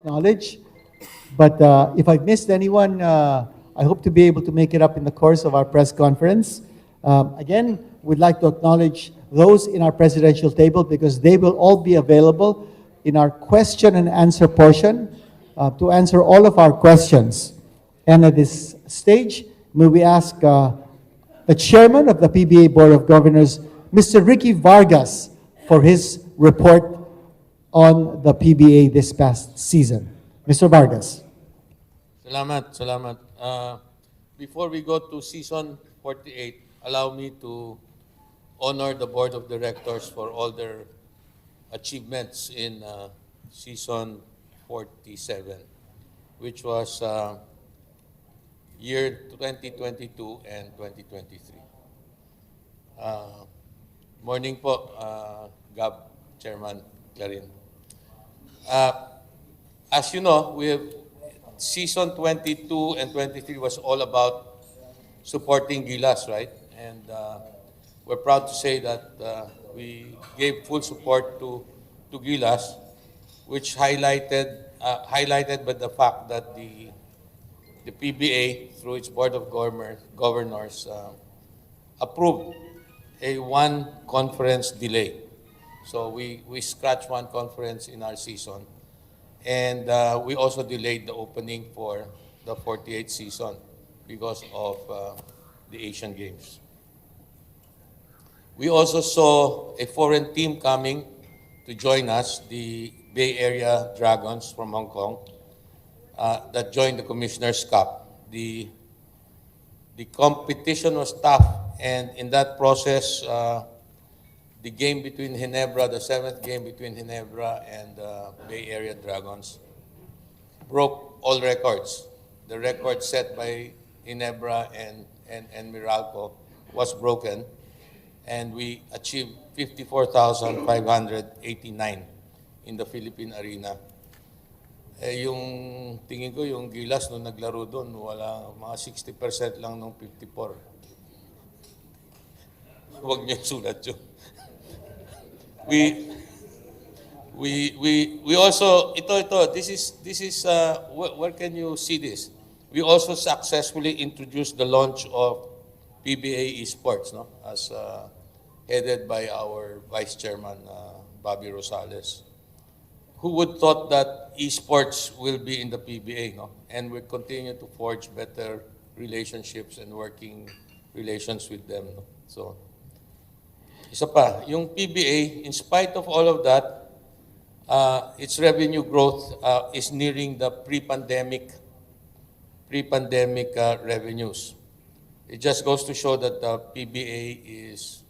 knowledge. But if I've missed anyone, I hope to be able to make it up in the course of our press conference. Again, we'd like to acknowledge those in our presidential table because they will all be available in our question and answer portion to answer all of our questions. And at this stage, may we ask the chairman of the PBA Board of Governors, Mr. Ricky Vargas, for his report on the PBA this past season. Mr. Vargas. Salamat. Before we go to season 48, allow me to honor the board of directors for all their achievements in season 47, which was year 2022 and 2023. Morning po, Gab, Chairman Clarin. As you know, we have season 22 and 23 was all about supporting Gilas, right? And we're proud to say that we gave full support to Gilas, which highlighted by the fact that the PBA, through its Board of Governors, approved a one conference delay. So we scratched one conference in our season. And we also delayed the opening for the 48th season because of the Asian Games. We also saw a foreign team coming to join us, the Bay Area Dragons from Hong Kong, that joined the Commissioner's Cup. The competition was tough, and in that process, the game between Ginebra, the seventh game between Ginebra and Bay Area Dragons, broke all records. The record set by Ginebra and Meralco was broken, and we achieved 54,589 in the Philippine Arena. Yung tingin ko, yung Gilas nung naglaro doon, wala, mga 60% lang nung 54. Huwag niyo sulat yun. We also this is where can you see this? We also successfully introduced the launch of PBA Esports, no, as headed by our Vice Chairman Bobby Rosales. Who would thought that esports will be in the PBA, no? And we continue to forge better relationships and working relations with them, no? So isa pa, yung PBA, in spite of all of that, its revenue growth is nearing the pre-pandemic revenues. It just goes to show that the PBA is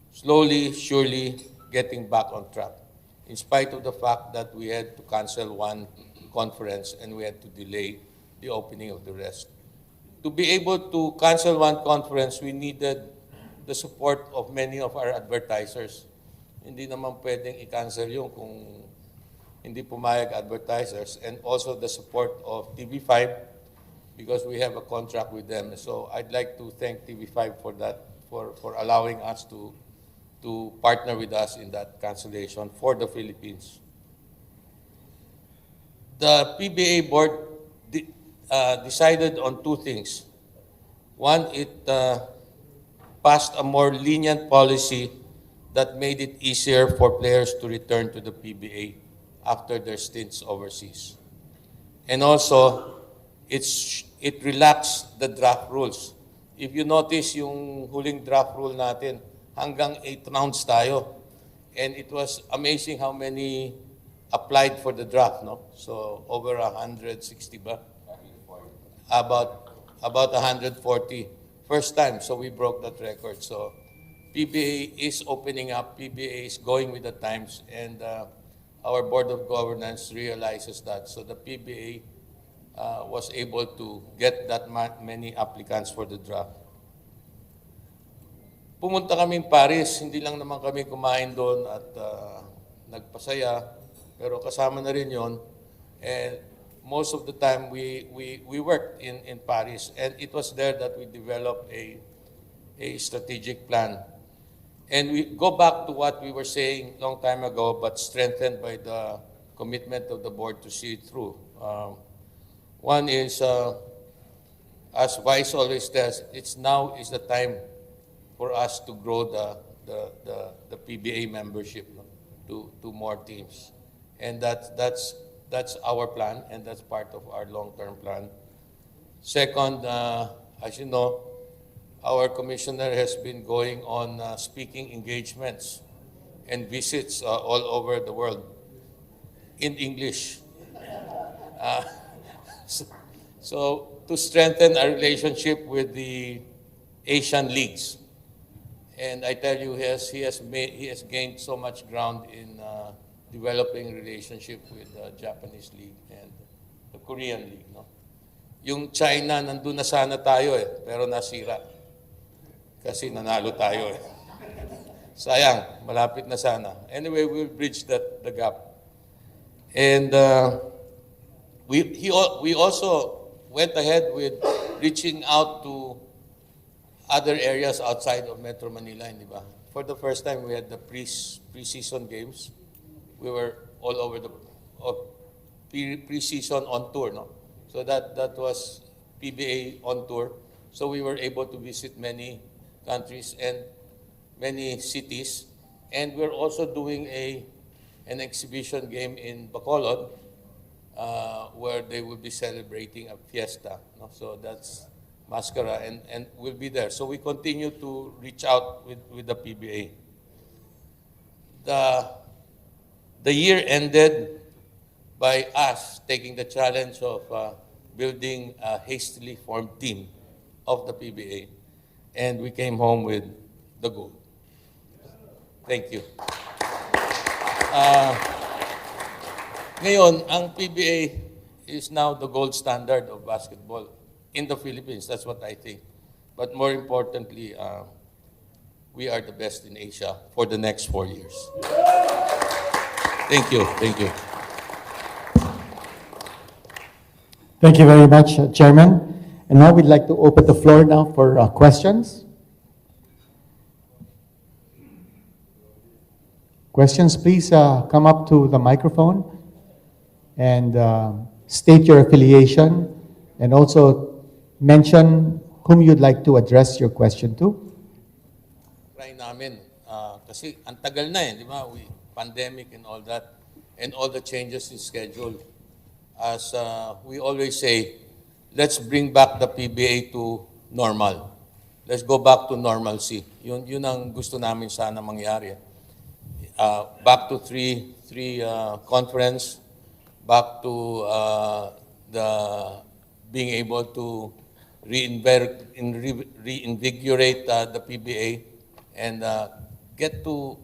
slowly, surely getting back on track, in spite of the fact that we had to cancel one conference and we had to delay the opening of the rest. To be able to cancel one conference, we needed the support of many of our advertisers. Hindi naman pwedeng i-cancel yun kung hindi pumayag advertisers, and also the support of TV5 because we have a contract with them. So I'd like to thank TV5 for that, for allowing us to partner with us in that cancellation for the Philippines. The PBA board decided on two things. One, it passed a more lenient policy that made it easier for players to return to the PBA after their stints overseas. And also, it relaxed the draft rules. If you notice yung huling draft rule natin, hanggang 8 rounds tayo. And it was amazing how many applied for the draft, no? So over 160 ba? About 140. First time, so we broke that record. So PBA is opening up, PBA is going with the times, and our Board of Governance realizes that. So the PBA was able to get that many applicants for the draft. Pumunta kaming Paris, hindi lang naman kami kumain doon at nagpasaya, pero kasama na rin yon. And most of the time we worked in Paris, and it was there that we developed a strategic plan. And we go back to what we were saying long time ago, but strengthened by the commitment of the board to see it through. One is, as Vice always says, now is the time for us to grow the PBA membership, no, to more teams. And that's our plan, and that's part of our long-term plan. Second, as you know, our commissioner has been going on speaking engagements and visits all over the world in English. So to strengthen our relationship with the Asian leagues. And I tell you, he has gained so much ground in developing relationship with the Japanese league and the Korean league. No? Yung China, nandun na sana tayo pero nasira. Kasi nanalo tayo Sayang, malapit na sana. Anyway, we'll bridge the gap. And we also went ahead with reaching out to other areas outside of Metro Manila, di ba? For the first time, we had the pre-season games. We were all over the pre-season on tour, no? So that was PBA on tour. So we were able to visit many countries and many cities. And we're also doing an exhibition game in Bacolod, where they will be celebrating a fiesta. No? So that's Mascara, and we'll be there. So we continue to reach out with the PBA. The year ended by us taking the challenge of building a hastily formed team of the PBA, and we came home with the gold. Thank you. Ngayon, ang PBA is now the gold standard of basketball in the Philippines. That's what I think. But more importantly, we are the best in Asia for the next 4 years. Thank you. Thank you. Thank you very much, Chairman. And now we'd like to open the floor now for questions. Questions, please come up to the microphone and state your affiliation and also mention whom you'd like to address your question to. Try namin. Kasi ang tagal na di ba? Pandemic and all that, and all the changes in schedule. As we always say, let's bring back the PBA to normal. Let's go back to normalcy. Yun ang gusto namin sana mangyari. Back to three conference, back to the being able to reinvigorate the PBA and get to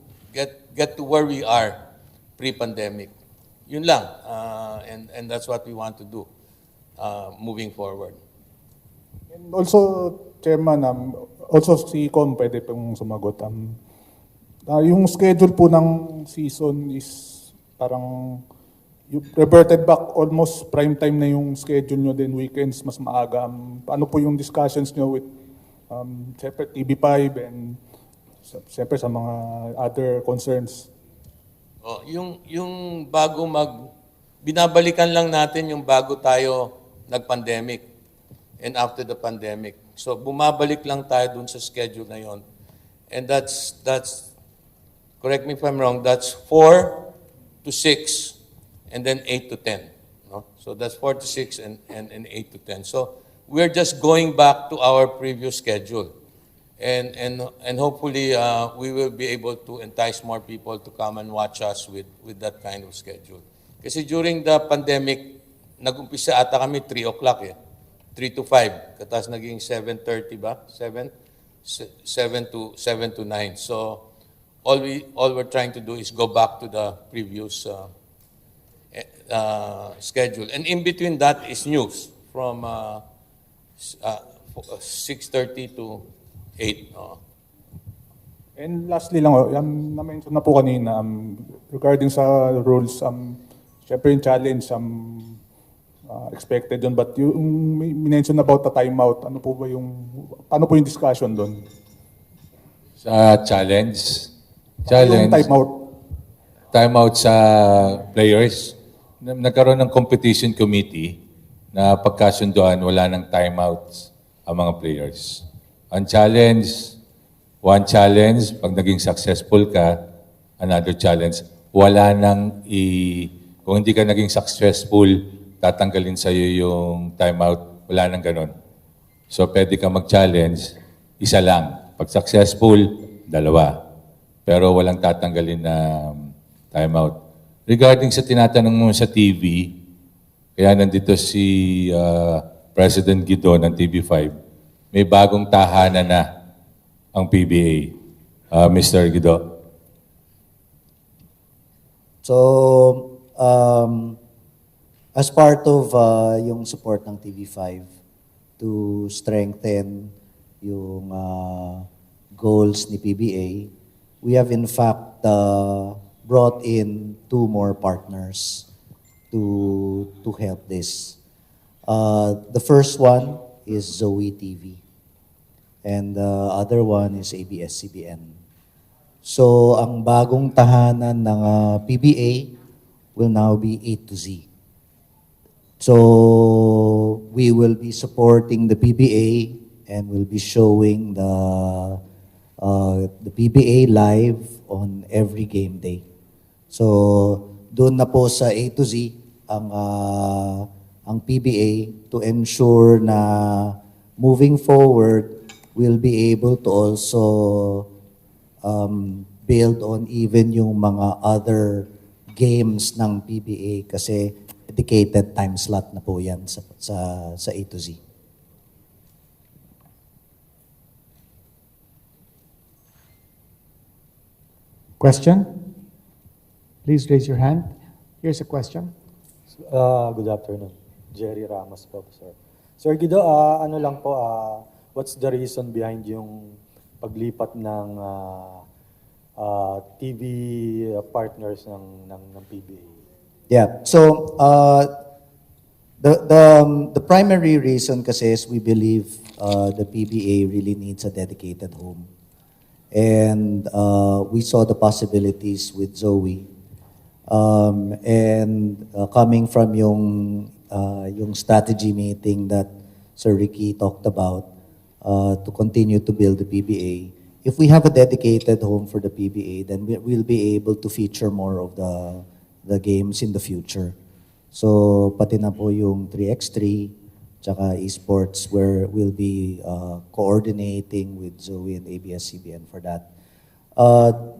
where we are pre-pandemic. Yun lang, and that's what we want to do moving forward. And also, Chairman, also si Com pwede pong sumagot. Yung schedule po ng season is parang you reverted back almost prime time na yung schedule nyo, then weekends mas maaga. Ano po yung discussions nyo with separate TV5 and siyempre sa mga other concerns? Oh, yung bago binabalikan lang natin yung bago tayo nag-pandemic and after the pandemic. So bumabalik lang tayo dun sa schedule na yon. And that's correct me if I'm wrong, that's 4 to 6 and then 8 to 10. No? So that's 4 to 6 and 8 to 10. So we're just going back to our previous schedule. And hopefully we will be able to entice more people to come and watch us with that kind of schedule. Kasi during the pandemic, nag-umpisa ata kami 3 o'clock 3 to 5. Katas naging 7:30 ba? 7 to 9. So all we're trying to do is go back to the previous schedule. And in between that is news from 6:30 to 8. And lastly lang, na-mention na po kanina, regarding sa rules, syempre yung challenge, expected yun. But yung mention about the timeout, paano po yung discussion doon? Sa challenge? Yung timeout. Timeout sa players? nagkaroon ng competition committee na pagkasunduan, wala ng timeouts ang mga players. Ang challenge, one challenge, pag naging successful ka, another challenge, wala nang kung hindi ka naging successful, tatanggalin sa'yo yung timeout, wala nang ganun. So pwede ka mag-challenge, isa lang. Pag successful, dalawa. Pero walang tatanggalin na timeout. Regarding sa tinatanong mo sa TV, kaya nandito si President Guido ng TV5, may bagong tahanan na ang PBA. Mr. Guido. So, as part of yung support ng TV5 to strengthen yung goals ni PBA, we have in fact brought in 2 more partners to help this. The first one is Zoe TV, and the other one is ABS-CBN. So, ang bagong tahanan ng PBA will now be A to Z. So, we will be supporting the PBA and will be showing the PBA live on every game day. So, doon na po sa A to Z ang PBA to ensure na moving forward, we'll be able to also build on even yung mga other games ng PBA kasi dedicated time slot na po yan sa A to Z. Question? Please raise your hand. Here's a question. Good afternoon. Jerry Ramos po, sir. Sir Guido, ano lang po, what's the reason behind yung paglipat ng TV partners ng PBA? Yeah. So, the primary reason kasi is we believe the PBA really needs a dedicated home. And we saw the possibilities with Zoe. Coming from yung strategy meeting that Sir Ricky talked about to continue to build the PBA, if we have a dedicated home for the PBA, then we'll be able to feature more of the games in the future. So pati na po yung 3x3 tsaka esports where we'll be coordinating with Zoe and ABS-CBN for that.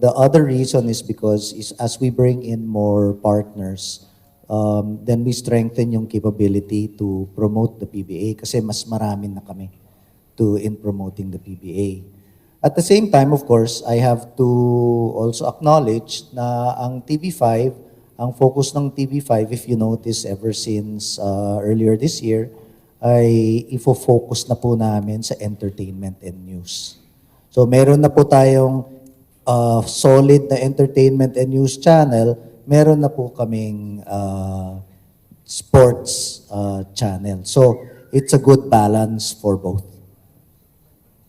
The other reason is because as we bring in more partners, then we strengthen yung capability to promote the PBA kasi mas marami na kami in promoting the PBA. At the same time, of course, I have to also acknowledge na ang TV5, ang focus ng TV5, if you notice ever since earlier this year, ay ifo-focus na po namin sa entertainment and news. So meron na po tayong solid na entertainment and news channel, meron na po kaming sports channel. So it's a good balance for both.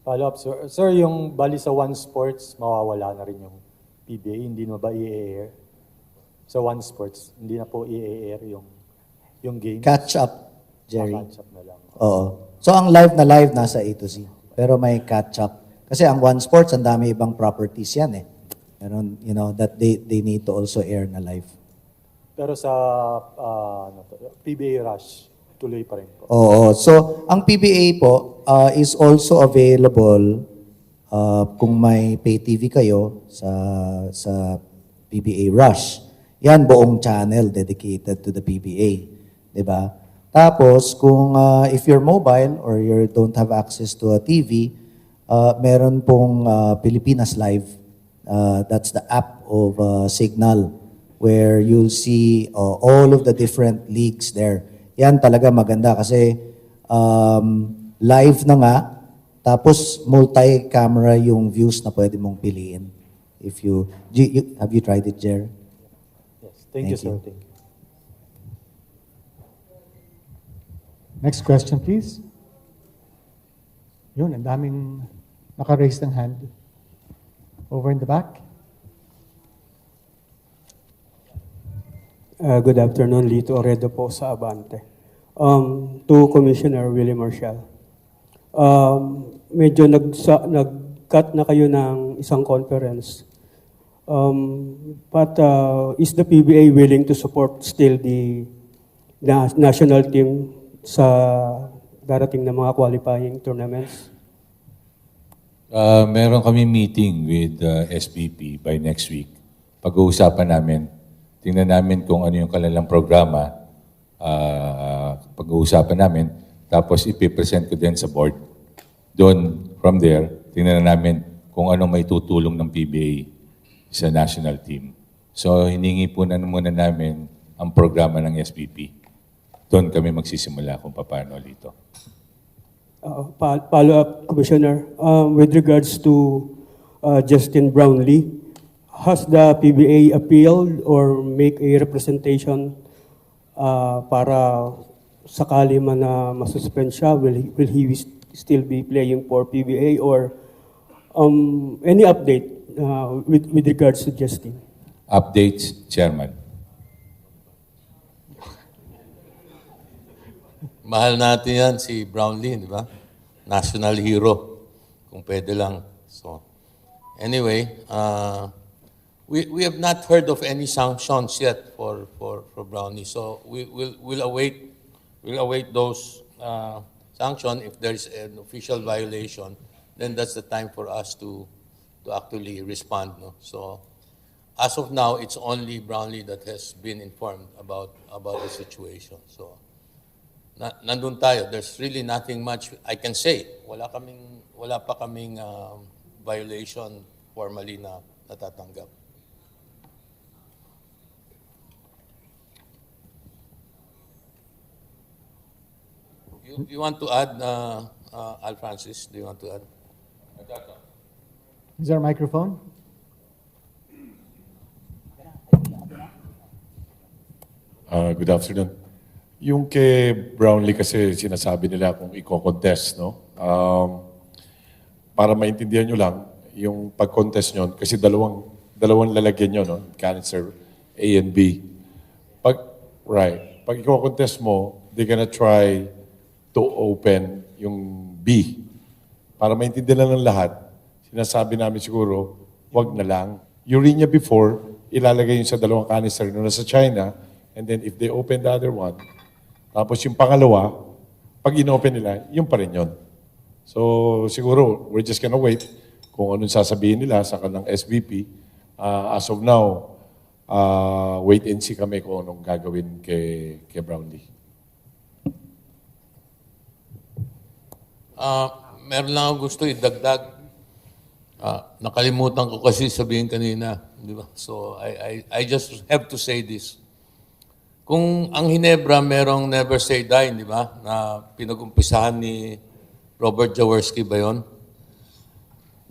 Follow up, sir. Sir, yung bali sa One Sports, mawawala na rin yung PBA, hindi na ba i-air? Sa One Sports, hindi na po i-air yung game? Catch up, Jerry. Catch up na lang. Oo. So ang live nasa A to Z. Pero may catch up. Kasi ang One Sports, ang dami ibang properties yan eh. Meron, that they need to also air na live. Pero sa PBA Rush, tuloy pa rin po. Oo. So, ang PBA po is also available kung may pay TV kayo sa PBA Rush. Yan, buong channel dedicated to the PBA. Diba? Tapos, kung if you're mobile or you don't have access to a TV, meron pong Pilipinas Live. That's the app of Signal where you'll see all of the different leagues there. Yan talaga maganda kasi live na nga, tapos multi-camera yung views na pwede mong piliin. Have you tried it, Jer? Yes. Thank you, sir. Thank you. Next question, please. Yun, ang daming naka-raise ng hand. Over in the back. Good afternoon, Lito Oredo po sa Abante. To Commissioner Willie Marshall. Medyo nag-cut na kayo ng isang conference. But is the PBA willing to support still the national team sa darating na mga qualifying tournaments? Meron kami meeting with SBP by next week. Pag-uusapan namin, tingnan namin kung ano yung kanilang programa, pag-uusapan namin, tapos ipipresent ko din sa board. Doon, from there, tingnan namin kung ano may tutulong ng PBA sa national team. So, hiningi po na muna namin ang programa ng SBP. Doon kami magsisimula kung paano dito. Follow-up, Commissioner. With regards to Justin Brownlee, has the PBA appealed or make a representation para sakali man na masuspend siya, will he still be playing for PBA, or any update with regards to Justin? Updates, Chairman. Mahal natin yan si Brownlee, di ba? National hero, kung pwede lang. So, anyway, we have not heard of any sanctions yet for Brownlee. So we'll await those sanctions. If there's an official violation, then that's the time for us to actually respond. No? So as of now, it's only Brownlee that has been informed about the situation. So nandun tayo. There's really nothing much I can say. Wala pa kaming violation formally na natatanggap. You want to add, Al Francis? Do you want to add? Is there a microphone? Good afternoon. Yung kay Brownlee kasi sinasabi nila kung i-contest, no? Para maintindihan nyo lang, yung pag-contest nyo, kasi dalawang lalagyan nyo, no? Cancer A and B. Pag i-contest mo, they're gonna try to open yung B. Para maintindihan lang ng lahat, sinasabi namin siguro, wag na lang. Urine before, ilalagay yun sa dalawang canister nung nasa China, and then if they open the other one, tapos yung pangalawa, pag in-open nila, yun pa rin yun. So siguro, we're just gonna wait kung anong sasabihin nila sa kanilang SBP. As of now, wait and see kami kung anong gagawin kay Brownlee. Meron lang ako gusto idagdag. Nakalimutan ko kasi sabihin kanina, di ba? So I just have to say this. Kung ang Hinebra merong never say die, di ba? Na pinag-umpisahan ni Robert Jaworski ba yun?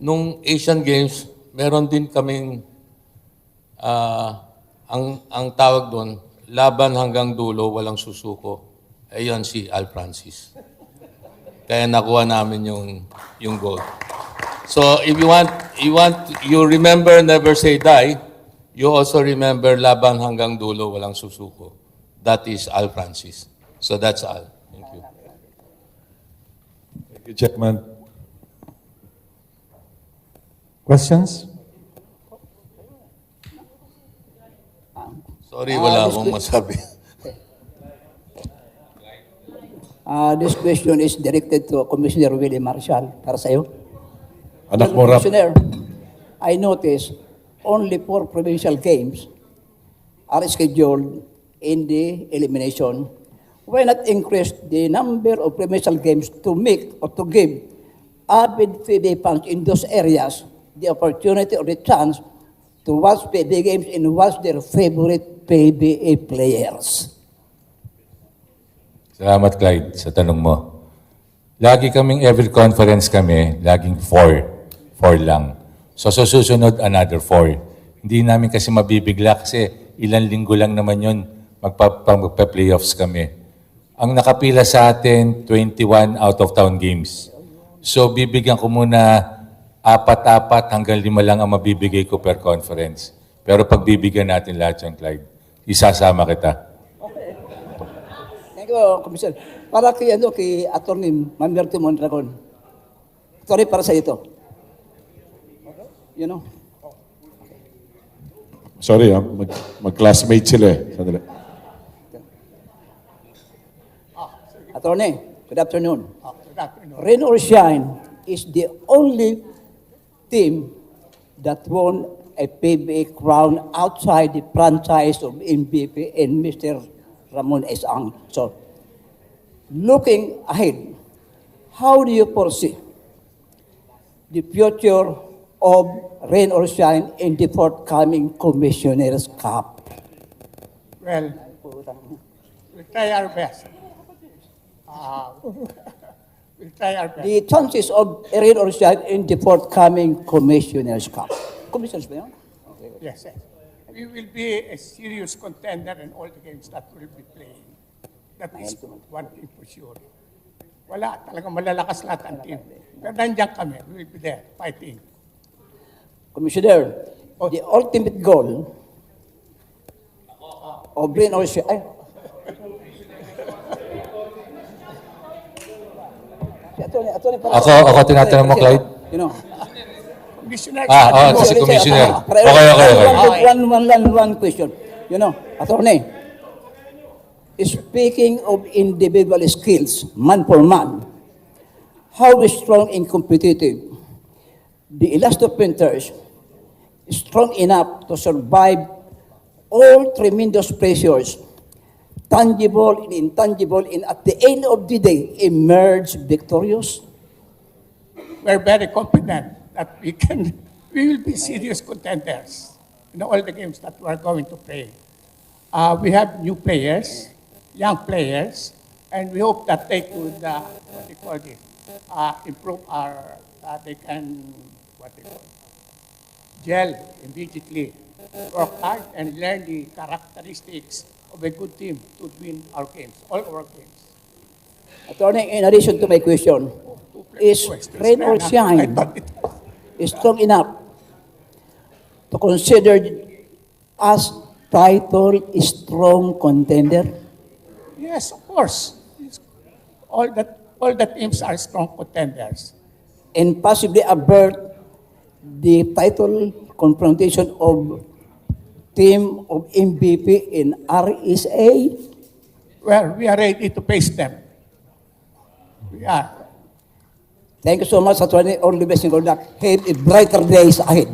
Nung Asian Games, meron din kaming ang tawag doon, laban hanggang dulo, walang susuko. Ayun si Al Francis. Kaya nakuha namin yung gold. So if you remember never say die, you also remember laban hanggang dulo, walang susuko. That is Al Francis. So that's Al. Thank you. Thank you, Chairman. Questions? Sorry, wala akong masabi. This question is directed to Commissioner Willie Marshall. Para sa iyo. Anak mo, Rap. Commissioner, I notice only 4 provincial games are scheduled in the elimination. Why not increase the number of provincial games to make or to give avid PBA fans in those areas the opportunity or the chance to watch PBA games and watch their favorite PBA players? Salamat, Clyde, sa tanong mo. Lagi kaming, every conference kami, laging 4 lang. So susunod, another 4. Hindi namin kasi mabibigla kasi ilang linggo lang naman yun, magpa-playoffs kami. Ang nakapila sa atin, 21 out-of-town games. So bibigyan ko muna 4 hanggang 5 lang ang mabibigay ko per conference. Pero pagbibigyan natin lahat yan, Clyde. isasama kita. Thank you, Commissioner. Para kay Atty. Mamerto Mondragon. Sorry para sa ito. You know? Sorry, mag-classmate sila eh. Sandali. Attorney, good afternoon. Rain or Shine is the only team that won a PBA crown outside the franchise of MVP and Mr. Ramon S. Ang. So, looking ahead, how do you foresee the future of Rain or Shine in the forthcoming Commissioners' Cup? Well, we'll try our best. We'll try our best. The chances of Rain or Shine in the forthcoming Commissioners' Cup. Commissioners ba yun? Yes, yes. We will be a serious contender in all the games that we'll be playing. That is one thing for sure. Wala, talagang malalakas lahat ang team. Pero nandiyan kami, we will be there, fighting. Commissioner, the ultimate goal of Rain or Shine... Ako tinatanong mo, Clyde? You know, Commissioner, Si Commissioner. Okay. One question. You know, Attorney, speaking of individual skills, man for man, how strong and competitive the Elasto Painters strong enough to survive all tremendous pressures, tangible and intangible, and at the end of the day, emerge victorious? we're very confident that we will be serious contenders in all the games that we're going to play. We have new players, young players, and we hope that they could, improve they can, gel immediately, work hard, and learn the characteristics of a good team to win our games, all our games. Attorney, in addition to my question, is Rain or Shine strong enough to consider as title strong contender? Yes, of course. All the teams are strong contenders. And possibly avert the title confrontation of team of MVP in RSA? Well, we are ready to face them. We are. Thank you so much, Attorney. All the best and good luck. Have a brighter days ahead.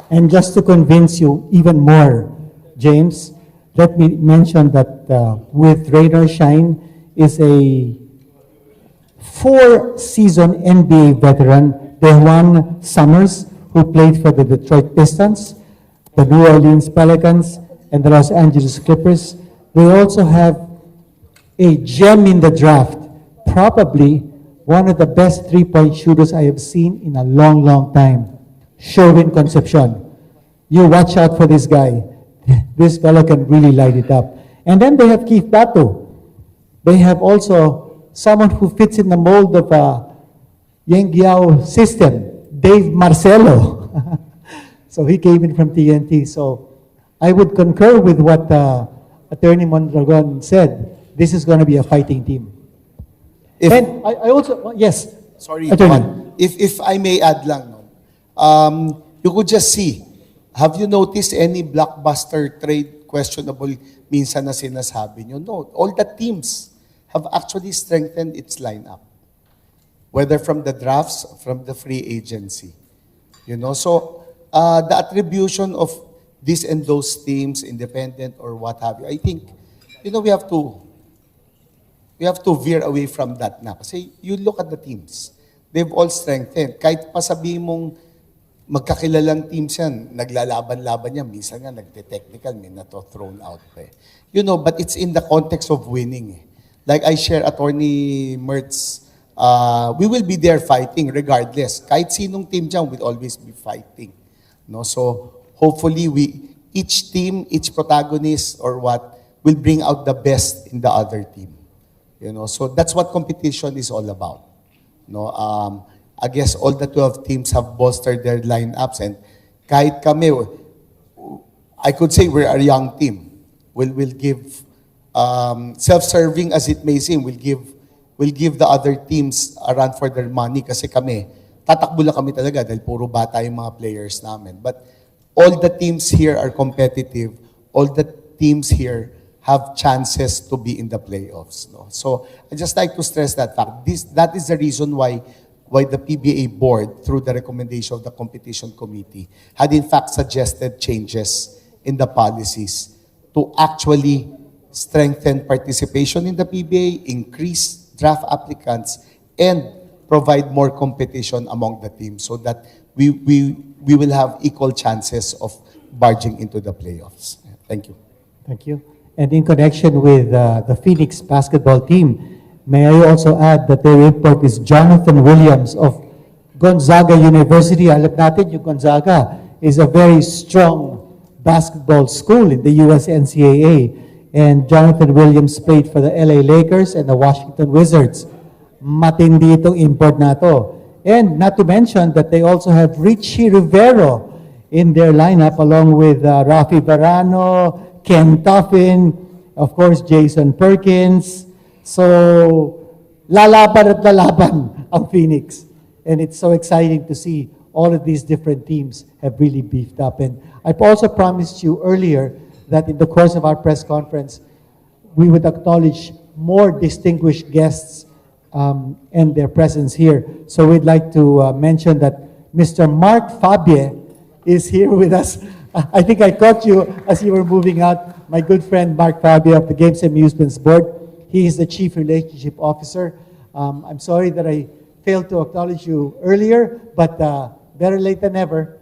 And just to convince you even more, James, let me mention that with Rain or Shine is a 4-season NBA veteran, Dejuan Summers, who played for the Detroit Pistons, the New Orleans Pelicans, and the Los Angeles Clippers. They also have a gem in the draft, probably one of the best three-point shooters I have seen in a long, long time, Sherwin Concepcion. You watch out for this guy. This fellow can really light it up. And then they have Keith Bato. They have also someone who fits in the mold of a Yengiao system, Dave Marcelo. So he came in from TNT. So I would concur with what Attorney Mondragon said. This is going to be a fighting team. And I also, yes. Sorry, Attorney. Juan. If I may add lang, no? You could just see, have you noticed any blockbuster trade questionable minsan na sinasabi nyo? No, all the teams have actually strengthened its lineup. Whether from the drafts, from the free agency. You know, so the attribution of this and those teams, independent or what have you, I think, you know, we have to veer away from that na. Kasi you look at the teams, they've all strengthened. Kahit pa sabihin mong magkakilalang teams yan, naglalaban-laban yan, minsan nga nagte-technical, may thrown out pa eh. You know, but it's in the context of winning eh. Like I share Attorney Mertz, we will be there fighting regardless. Kahit sinong team dyan, we'll always be fighting. No? So hopefully each team, each protagonist or what, will bring out the best in the other team. You know, so that's what competition is all about. No, I guess all the 12 teams have bolstered their lineups, and kahit kami, I could say we're a young team. We'll give, self-serving as it may seem, we'll give the other teams a run for their money kasi kami, tatakbo lang kami talaga dahil puro bata yung mga players namin. But all the teams here are competitive. All the teams here have chances to be in the playoffs. No? So I just like to stress that fact. That is the reason why the PBA board, through the recommendation of the competition committee, had in fact suggested changes in the policies to actually strengthen participation in the PBA, increase draft applicants, and provide more competition among the teams so that we will have equal chances of barging into the playoffs. Thank you. Thank you. And in connection with the Phoenix basketball team, may I also add that their import is Jonathan Williams of Gonzaga University. Alam natin yung Gonzaga is a very strong basketball school in the US NCAA. And Jonathan Williams played for the LA Lakers and the Washington Wizards. Matindi itong import na to. And not to mention that they also have Richie Rivero in their lineup along with Rafi Barano, Ken Tuffin, of course, Jason Perkins. So, lalaban at lalaban ang Phoenix. And it's so exciting to see all of these different teams have really beefed up. And I've also promised you earlier that in the course of our press conference, we would acknowledge more distinguished guests and their presence here. So we'd like to mention that Mr. Mark Fabie is here with us. I think I caught you as you were moving out. My good friend Mark Fabie of the Games and Amusements Board. He is the Chief Relationship Officer. I'm sorry that I failed to acknowledge you earlier, but better late than never.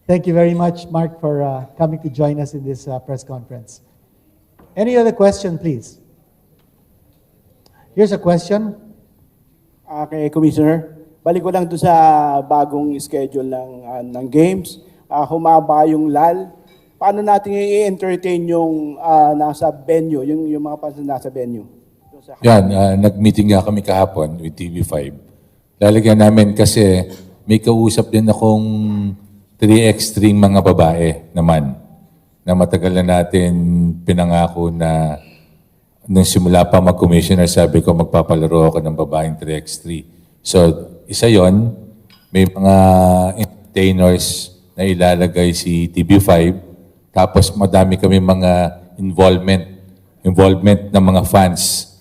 Thank you very much, Mark, for coming to join us in this press conference. Any other question, please? Here's a question. Kay Commissioner, balik ko lang doon sa bagong schedule ng games. Humaba yung LAL. Paano natin i-entertain yung nasa venue, yung mga fans na nasa venue? Yan, nag-meeting nga kami kahapon with TV5. Lalagyan namin kasi may kausap din akong 3x3 mga babae naman na matagal na natin pinangako na nung simula pa mag-commissioner, sabi ko magpapalaro ako ng babaeng 3x3. So, isa yon, may mga entertainers na ilalagay si TV5, tapos madami kami mga involvement ng mga fans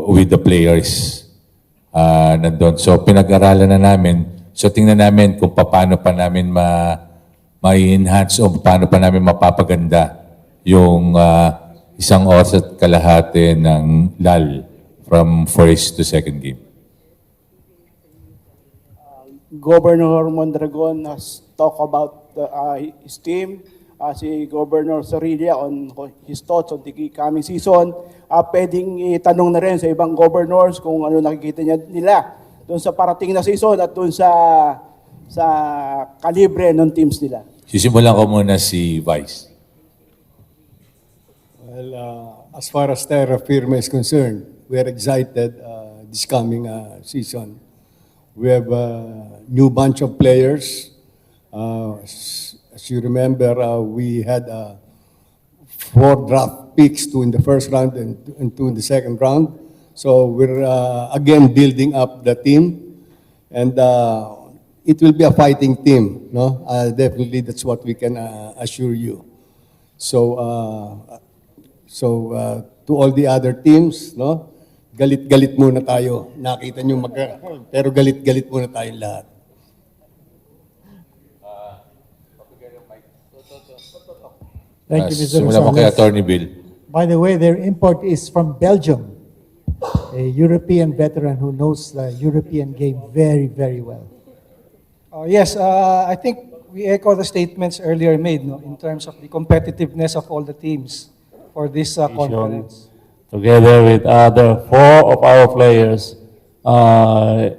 with the players nandun. So, pinag-aralan na namin. So, tingnan namin kung paano pa namin ma-enhance o paano pa namin mapapaganda yung isang oras at kalahati ng LAL from first to second game. Governor Mondragon has talked about his team, si Governor Sarilla on his thoughts on the coming season. Pwedeng itanong na rin sa ibang governors kung ano nakikita nila doon sa parating na season at doon sa kalibre ng teams nila. Sisimulan ko muna si Vice. Well, as far as Terra Firma is concerned, we are excited this coming season. We have a new bunch of players. As you remember, we had 4 draft picks, 2 in the first round and 2 in the second round. So we're again building up the team, and it will be a fighting team. No, definitely that's what we can assure you. So to all the other teams, no, galit-galit muna tayo. Nakita nyo pero galit-galit muna tayong lahat. Thank you, Mr. Simula mo kay Rosales. Attorney Bill. By the way, their import is from Belgium, a European veteran who knows the European game very, very well. Yes, I think we echo the statements earlier made, no, in terms of the competitiveness of all the teams for this conference. Together with other 4 of our players,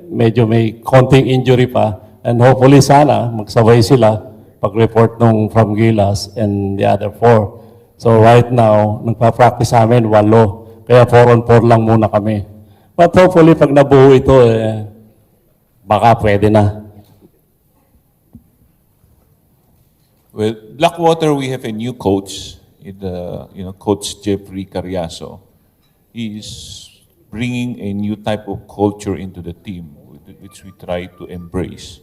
medyo may konting injury pa, and hopefully sana magsabay sila pag-report nung from Gilas and the other 4. So right now, nagpa-practice sa amin 8, kaya 4 on 4 lang muna kami. But hopefully pag nabuo ito, baka pwede na. Well, Blackwater, we have a new coach, Coach Jeffrey Carriazo. He is bringing a new type of culture into the team, which we try to embrace.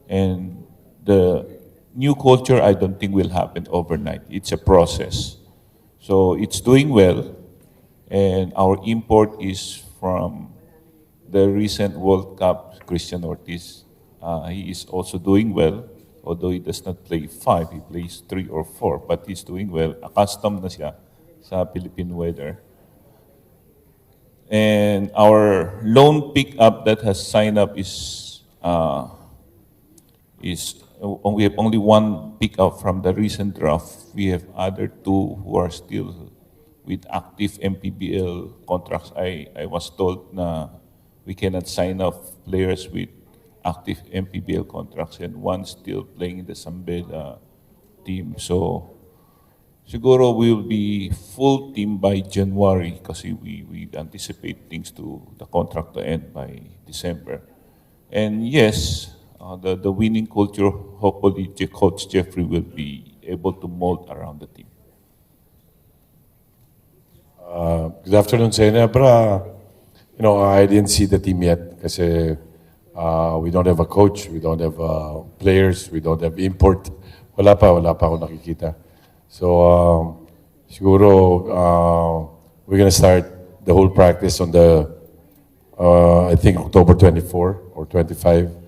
And the new culture, I don't think will happen overnight. It's a process. So it's doing well, and our import is from the recent World Cup, Christian Ortiz. He is also doing well, although he does not play 5, he plays 3 or 4, but he's doing well. Accustomed na siya sa Philippine weather. And our lone pickup that has signed up we have only one pickup from the recent draft. We have other 2 who are still with active MPBL contracts. I was told na we cannot sign up players with active MPBL contracts, and one still playing in the Zambeda team. So siguro we will be full team by January kasi we anticipate things the contract to end by December. And yes, the winning culture, hopefully Coach Jeffrey will be able to mold around the team. Good afternoon, Senebra. I didn't see the team yet kasi we don't have a coach, we don't have players, we don't have import. Wala pa ako nakikita. So siguro we're gonna start the whole practice on I think October 24 or 25.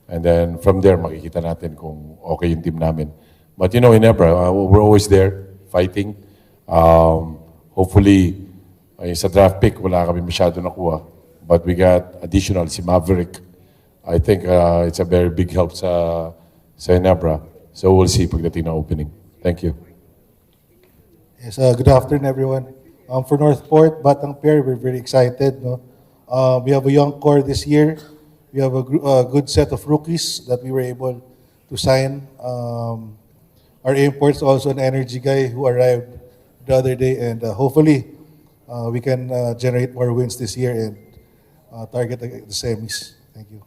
And then from there, makikita natin kung okay yung team namin. But in Ebra, we're always there, fighting. Hopefully, sa draft pick, wala kami masyado nakuha. But we got additional, si Maverick. I think it's a very big help sa Enebra. So we'll see pagdating na opening. Thank you. Yes, good afternoon, everyone. For Northport, Batang Pier, we're very excited. No? We have a young core this year. We have a good set of rookies that we were able to sign. Our imports also an energy guy who arrived the other day, and hopefully we can generate more wins this year and target the semis. Thank you.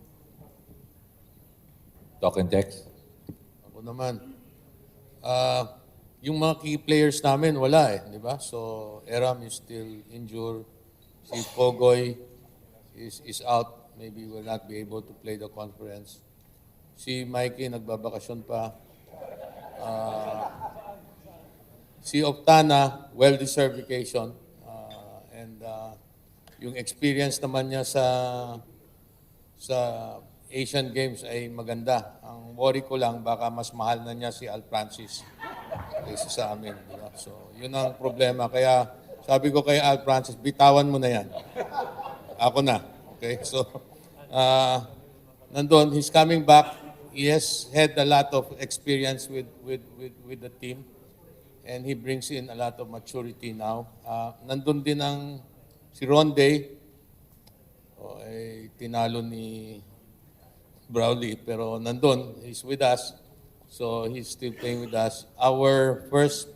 Talk and text. Ako naman. Yung mga key players namin, wala di ba? So, Eram is still injured. Si Pogoy is out. Maybe will not be able to play the conference. Si Mikey nagbabakasyon pa. Si Optana, well-deserved vacation. And yung experience naman niya sa Asian Games ay maganda. Ang worry ko lang, baka mas mahal na niya si Al Francis kaysa sa amin. Diba? So, yun ang problema. Kaya sabi ko kay Al Francis, bitawan mo na yan. Ako na. Okay, so nandun, he's coming back. He has had a lot of experience with the team, and he brings in a lot of maturity now. Nandun din si Ronde, tinalo ni Brownlee, pero nandun, he's with us, so he's still playing with us. Our first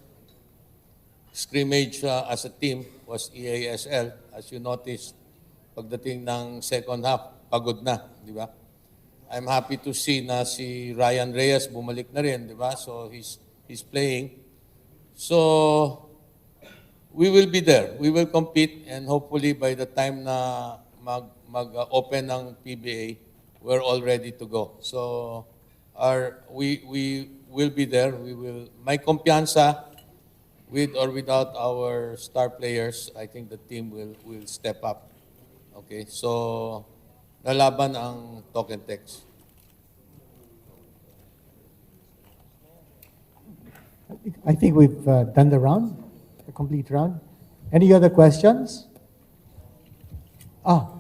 scrimmage as a team was EASL, as you noticed. Pagdating ng second half, pagod na, di ba? I'm happy to see na si Ryan Reyes bumalik na rin, di ba? So he's playing. So we will be there. We will compete, and hopefully by the time na mag-open ng PBA, we're all ready to go. So we will be there. May kumpiyansa with or without our star players. I think the team will step up. Okay, so lalaban ang talk and text. I think we've done the round, the complete round. Any other questions?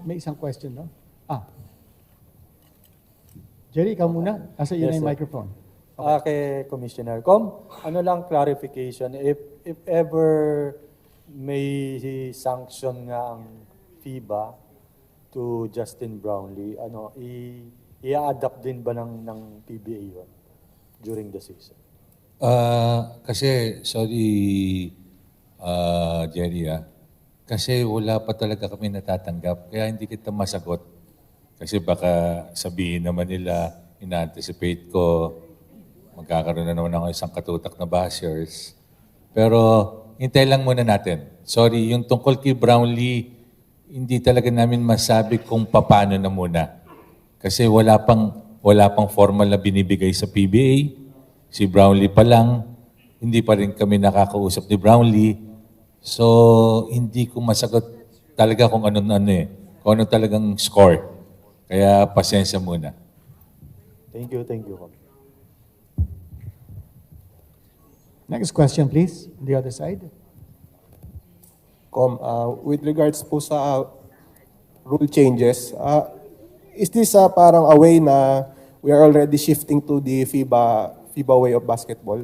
May isang question, no? Jerry, ikaw muna. Asa yun Yes, yung sir. microphone. Kay Commissioner ano lang clarification, if ever may sanction nga ang FIBA to Justin Brownlee, i-adapt din ba ng PBA yun during the season? Kasi, sorry, Jerry, kasi wala pa talaga kami natatanggap, kaya hindi kita masagot. Kasi baka sabihin naman nila, ina-anticipate ko, magkakaroon na naman ako isang katutak na bashers. Pero hintay lang muna natin. Sorry, yung tungkol kay Brownlee, hindi talaga namin masabi kung paano na muna. Kasi wala pang formal na binibigay sa PBA. Si Brownlee pa lang, hindi pa rin kami nakakausap ni Brownlee. So, hindi ko masagot talaga kung kung ano talagang score. Kaya pasensya muna. Thank you, thank you. Next question, please. On the other side. With regards po sa rule changes, is this parang a way na we are already shifting to the FIBA way of basketball?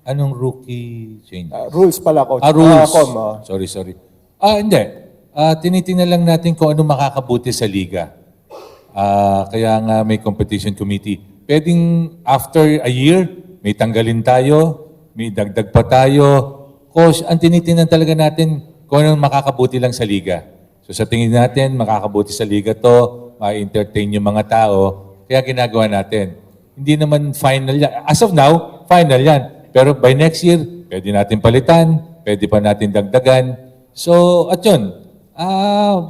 Anong rookie changes? Rules pala, Coach. Rules. Sorry. Hindi. Tinitingnan lang natin kung ano makakabuti sa liga. Kaya nga may competition committee. Pwedeng after a year, may tanggalin tayo, may dagdag pa tayo. Coach, ang tinitingnan talaga natin kung anong makakabuti lang sa liga. So sa tingin natin, makakabuti sa liga to, ma-entertain yung mga tao, kaya ginagawa natin. Hindi naman final yan. As of now, final yan. Pero by next year, pwede natin palitan, pwede pa natin dagdagan. So, at yun,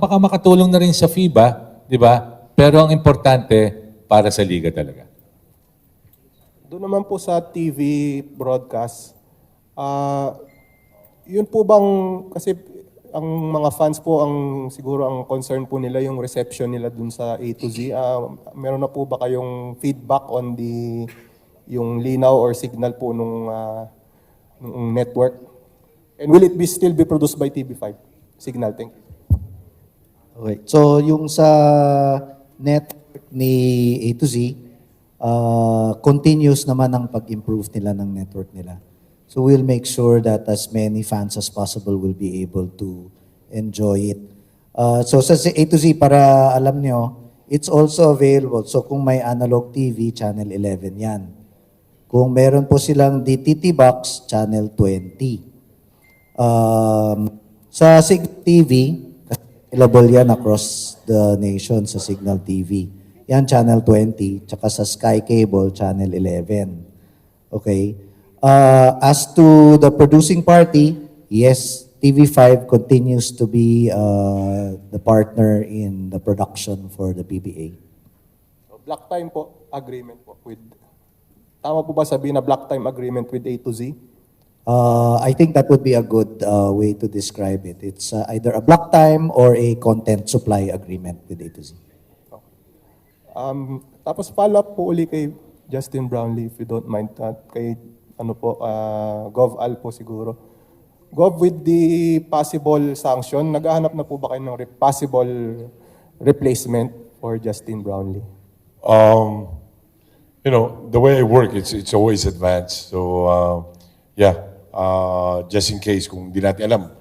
baka makatulong na rin sa FIBA, di ba? Pero ang importante, para sa liga talaga. Doon naman po sa TV broadcast, yun po bang, kasi ang mga fans po, siguro ang concern po nila yung reception nila dun sa A to Z. Meron na po ba kayong feedback on yung linaw or signal po nung network? And will it still be produced by TV5? Signal, thank you. Okay. So, yung sa network ni A to Z, continuous naman ang pag-improve nila ng network nila. So we'll make sure that as many fans as possible will be able to enjoy it. So sa A to Z, para alam nyo, it's also available. So kung may analog TV, channel 11 yan. Kung meron po silang DTT box, channel 20. Sa Signal TV, available yan across the nation sa Signal TV. Yan, channel 20. Tsaka sa Sky Cable, channel 11. Okay? As to the producing party, yes, TV5 continues to be the partner in the production for the PBA. Block time po, agreement po with, tama po ba sabihin na block time agreement with A to Z? I think that would be a good way to describe it. It's either a block time or a content supply agreement with A to Z. Tapos follow up po uli kay Justin Brownlee, if you don't mind, kay Gov Al po siguro. Gov, with the possible sanction, naghahanap na po ba kayo ng possible replacement for Justin Brownlee? The way I work, it's always advanced. So, just in case, kung di natin alam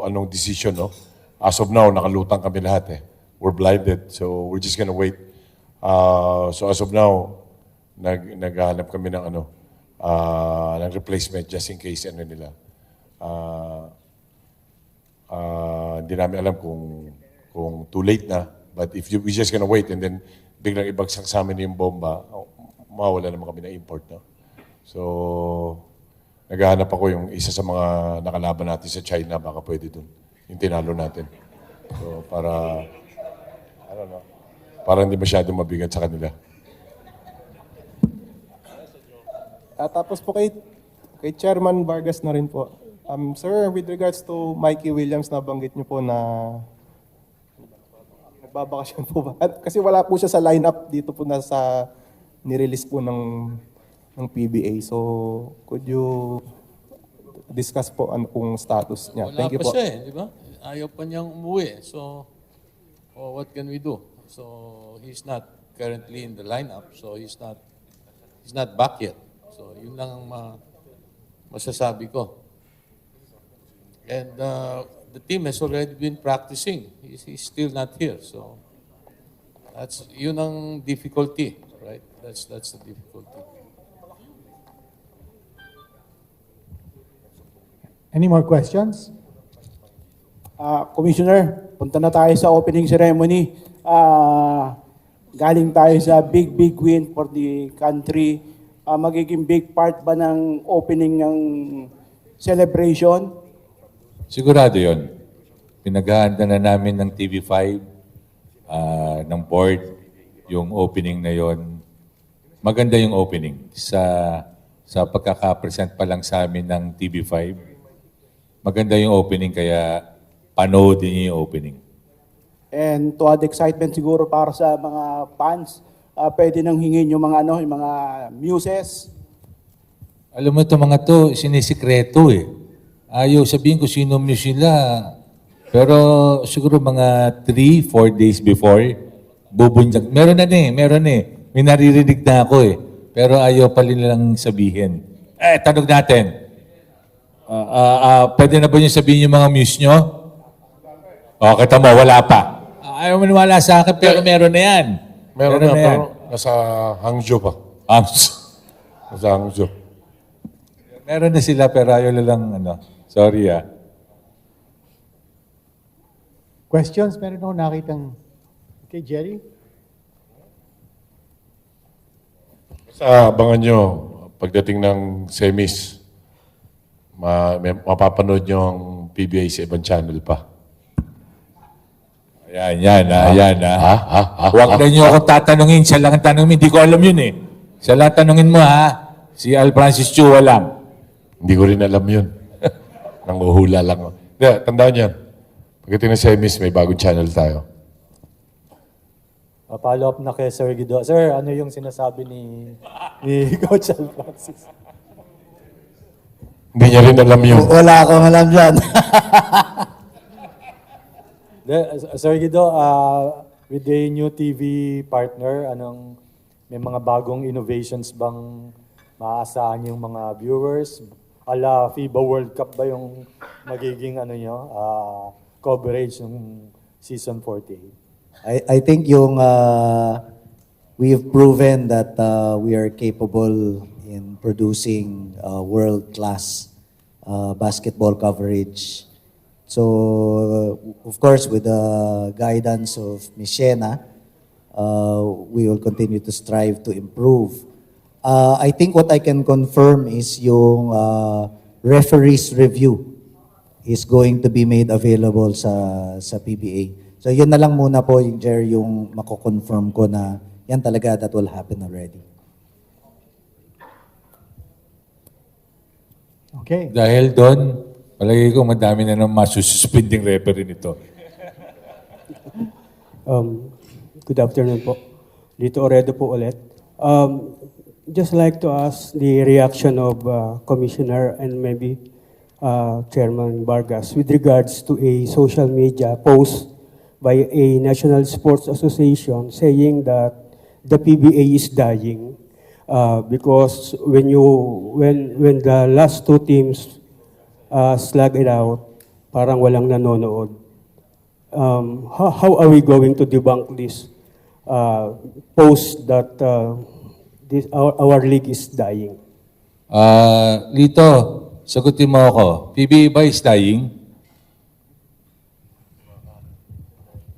anong decision, no? As of now, nakalutang kami lahat. We're blinded, so we're just gonna wait. So as of now, naghahanap kami ng ng replacement just in case nila. Hindi namin alam kung too late na. But if we just gonna wait and then biglang ibagsak sa amin yung bomba, mawala naman kami na import. No? So, naghahanap ako yung isa sa mga nakalaban natin sa China, baka pwede dun. Yung tinalo natin. So, para hindi masyadong mabigat sa kanila. Tapos po kay Chairman Vargas na rin po. Sir, with regards to Mikey Williams, nabanggit niyo po na nagbabakasyon po ba? Kasi wala po siya sa lineup dito po na sa nirelease po ng PBA. So, could you discuss po ano pong status niya? Wala Thank you pa po. siya di ba? Ayaw pa niyang umuwi. So, what can we do? So, he's not currently in the lineup. So, he's not back yet. So, yun lang ang masasabi ko. And the team has already been practicing. He's still not here. So, yun ang difficulty, right? That's the difficulty. Any more questions? Commissioner, punta na tayo sa opening ceremony. Galing tayo sa big win for the country. magiging big part ba ng opening ng celebration? Sigurado yon. Pinaghahanda na namin ng TV5, ng board, yung opening na yon. Maganda yung opening. Sa pagkaka-present pa lang sa amin ng TV5, maganda yung opening kaya panoodin niyo yung opening. And to add excitement siguro para sa mga fans, pwede nang hingin yung mga yung mga muses. Alam mo ito mga to, sinisikreto eh. Ayaw sabihin ko sino muse sila. Pero siguro mga 3-4 days before, bubunyag. Meron eh. May naririnig na ako eh. Pero ayaw pa nilang sabihin. Tanong natin. Pwede na ba niyo sabihin yung mga muse nyo? Kita mo, wala pa. Ayaw maniwala sa akin, pero meron na yan. Meron na, pero nasa Hangzhou pa. Nasa Hangzhou. Meron na sila, pero ayaw lang, sorry Questions? Meron ako nakitang... Okay, Jerry? Sa abangan nyo, pagdating ng semis, mapapanood nyo ang PBA sa ibang channel pa. Yan. Huwag na nyo akong tatanungin. Siya lang ang tanungin. Hindi ko alam yun eh. Siya lang tanungin mo ha. Si Al Francis Chu, alam. Hindi ko rin alam yun. Nanguhula lang. Tandaan yan. Pagdating ng semis, may bagong channel tayo. Follow up na kay Sir Guido. Sir, ano yung sinasabi ni Coach Al Francis? Hindi niya rin alam yun. Wala akong alam dyan. Sir Guido, with the new TV partner, may mga bagong innovations bang maaasahan yung mga viewers? Ala FIBA World Cup ba yung magiging coverage ng season 48? I think we've proven that we are capable in producing world-class basketball coverage. So, of course, with the guidance of Ms. Shena, we will continue to strive to improve. I think what I can confirm is yung referee's review is going to be made available sa PBA. So yun na lang muna po yung Jerry, yung mako-confirm ko na yan talaga that will happen already. Okay. Dahil doon, palagi ko madami na ng masususpending referee nito. Good afternoon po. Lito Oredo po ulit. Just like to ask the reaction of Commissioner and maybe Chairman Vargas with regards to a social media post by a National Sports Association saying that the PBA is dying because when the last two teams slug it out, parang walang nanonood. How are we going to debunk this post that our league is dying? Lito, sagutin mo ako. PBA ba is dying?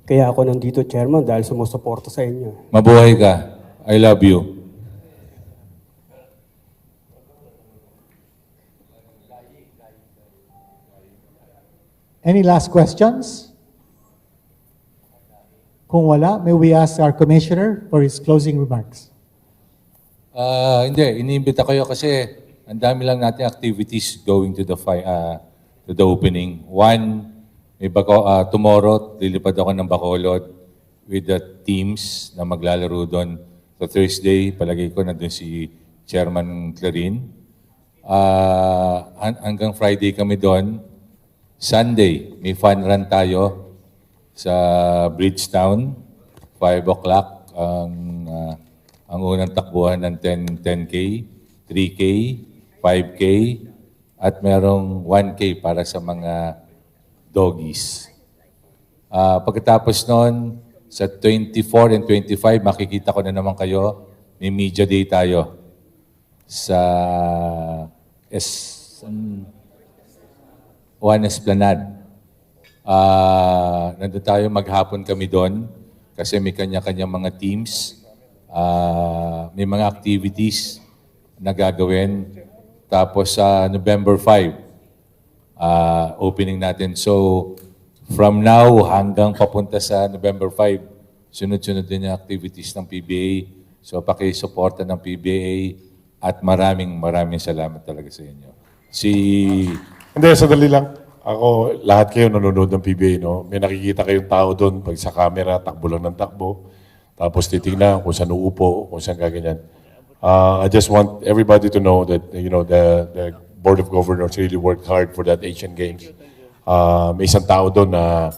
Kaya ako nandito, Chairman, dahil sumusuporta sa inyo. Mabuhay ka. I love you. Any last questions? Kung wala, may we ask our Commissioner for his closing remarks. Hindi, iniimbita kayo kasi ang dami lang natin activities going to the opening. One, tomorrow, lilipad ako ng Bacolod with the teams na maglalaro doon. So Thursday, palagay ko nandun si Chairman Clarin. Hanggang Friday kami doon. Sunday, may fun run tayo sa Bridgetown. 5 o'clock ang unang takbuhan ng 10K, 3K, 5K, at merong 1K para sa mga doggies. Pagkatapos noon, sa 24 and 25, makikita ko na naman kayo. May media day tayo sa Juan Esplanade. Nandun tayo, maghapon kami doon kasi may kanya-kanya mga teams. May mga activities. na gagawin. Tapos sa November 5, opening natin. So, from now hanggang papunta sa November 5, sunod-sunod din yung activities ng PBA. So, pakisuporta ng PBA at maraming salamat talaga sa inyo. Hindi, sadali lang. Ako, lahat kayo nanonood ng PBA, no? May nakikita kayong tao doon, pag sa camera, takbo lang ng takbo. Tapos titignan kung saan uupo, kung saan gaganyan. I just want everybody to know that, you know, the Board of Governors really worked hard for that Asian Games. May isang tao doon na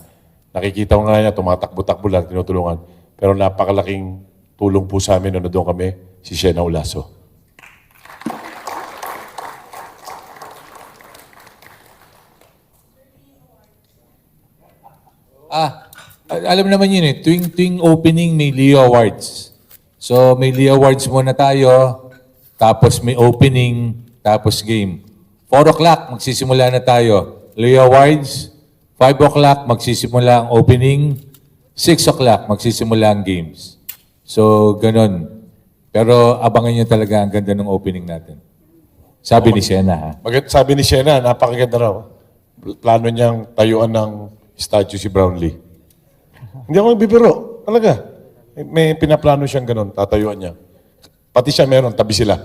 nakikita ko nga niya, tumatakbo-takbo lang, tinutulungan. Pero napakalaking tulong po sa amin nung doon kami, si Shena Ulaso. Alam naman yun eh, tuwing opening may Leo Awards. So may Leo Awards muna tayo, tapos may opening, tapos game. 4 o'clock, magsisimula na tayo. Leo Awards, 5 o'clock, magsisimula ang opening, 6 o'clock, magsisimula ang games. So, ganun. Pero abangan nyo talaga ang ganda ng opening natin. Sabi ni Shena, ha? Sabi ni Shena, napakaganda raw. Plano niyang tayuan ng statue si Brownlee. Hindi ako nagbibiro. Talaga. May pinaplano siyang ganun, tatayuan niya. Pati siya meron, tabi sila.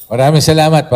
Maraming salamat.